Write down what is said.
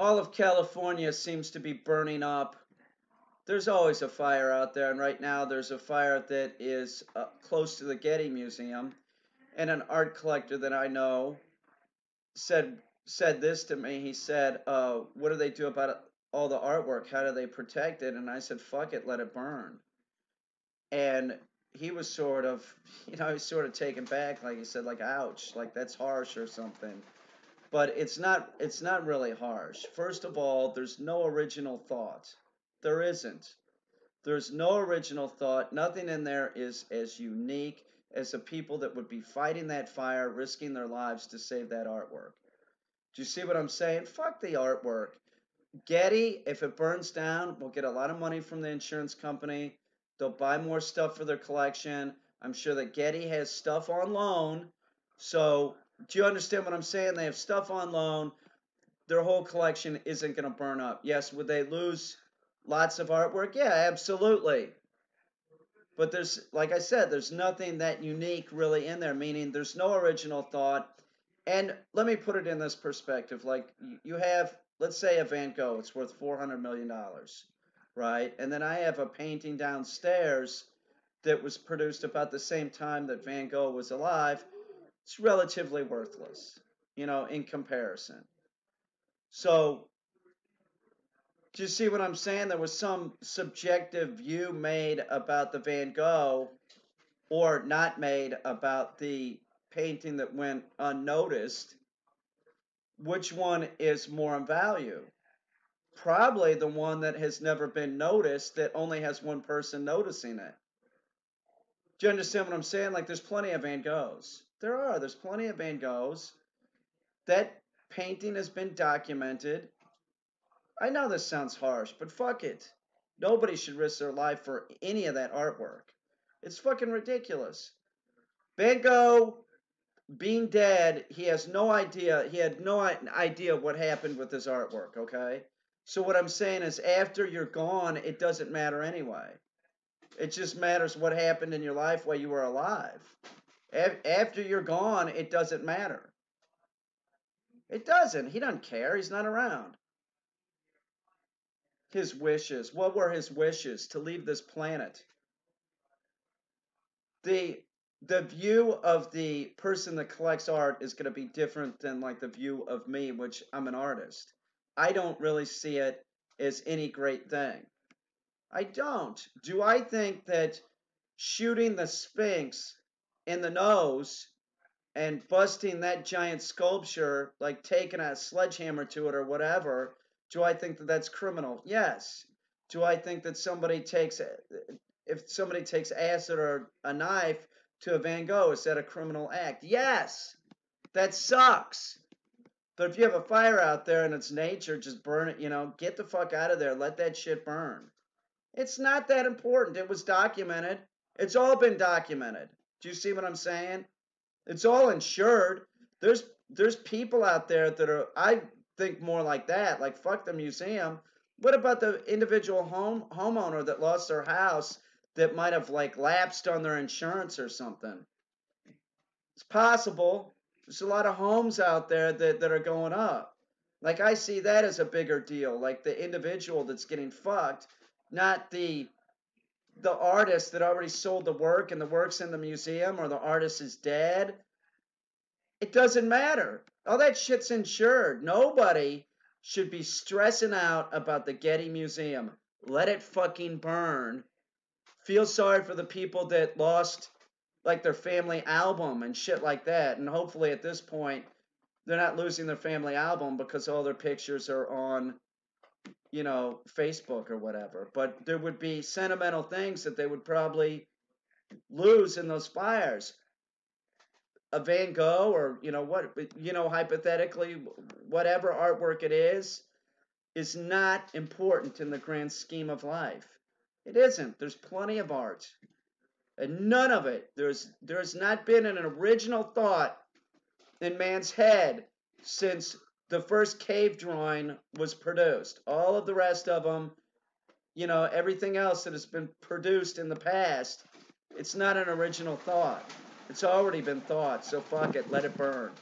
All of California seems to be burning up. There's always a fire out there, and right now there's a fire that is close to the Getty Museum. And an art collector that I know said this to me. He said, "What do they do about all the artwork? How do they protect it?" And I said, "Fuck it, let it burn." And he was sort of, he's sort of taken back, like he said, like, "Ouch, like that's harsh or something." But it's not really harsh. First of all, there's no original thought. There isn't. There's no original thought. Nothing in there is as unique as the people that would be fighting that fire, risking their lives to save that artwork. Do you see what I'm saying? Fuck the artwork. Getty, if it burns down, will get a lot of money from the insurance company. They'll buy more stuff for their collection. I'm sure that Getty has stuff on loan. So, do you understand what I'm saying? They have stuff on loan. Their whole collection isn't going to burn up. Yes, would they lose lots of artwork? Yeah, absolutely. But there's, like I said, there's nothing that unique really in there, meaning there's no original thought. And let me put it in this perspective. Like you have, let's say a Van Gogh, it's worth $400 million, right? And then I have a painting downstairs that was produced about the same time that Van Gogh was alive. It's relatively worthless, in comparison. So, do you see what I'm saying? There was some subjective view made about the Van Gogh or not made about the painting that went unnoticed. Which one is more in value? Probably the one that has never been noticed, that only has one person noticing it. Do you understand what I'm saying? Like, there's plenty of Van Goghs. There's plenty of Van Goghs. That painting has been documented. I know this sounds harsh, but fuck it. Nobody should risk their life for any of that artwork. It's fucking ridiculous. Van Gogh being dead, he has no idea. He had no idea what happened with his artwork, okay? So what I'm saying is after you're gone, it doesn't matter anyway. It just matters what happened in your life while you were alive. After you're gone, it doesn't matter. It doesn't. He doesn't care. He's not around. His wishes. What were his wishes? To leave this planet. The the view of the person that collects art is going to be different than like the view of me, which I'm an artist. I don't really see it as any great thing. I don't. Do I think that shooting the Sphinx in the nose and busting that giant sculpture, like taking a sledgehammer to it or whatever, do I think that that's criminal? Yes. Do I think that if somebody takes acid or a knife to a Van Gogh, is that a criminal act? Yes. That sucks. But if you have a fire out there and it's nature, just burn it, get the fuck out of there. Let that shit burn. It's not that important. It was documented. It's all been documented. Do you see what I'm saying? It's all insured. There's people out there that are, I think, more like that. Like, fuck the museum. What about the individual homeowner that lost their house that might have like lapsed on their insurance or something? It's possible. There's a lot of homes out there that are going up. Like, I see that as a bigger deal. Like the individual that's getting fucked, not the artist that already sold the work and the work's in the museum or the artist is dead. It doesn't matter. All that shit's insured. Nobody should be stressing out about the Getty Museum. Let it fucking burn. Feel sorry for the people that lost like their family album and shit like that. And hopefully at this point, they're not losing their family album because all their pictures are on, Facebook or whatever. But there would be sentimental things that they would probably lose in those fires. A Van Gogh or hypothetically whatever artwork it is not important in the grand scheme of life. It isn't. There's plenty of art. And none of it, there's not been an original thought in man's head since the first cave drawing was produced. All of the rest of them, everything else that has been produced in the past, it's not an original thought. It's already been thought, so fuck it, let it burn.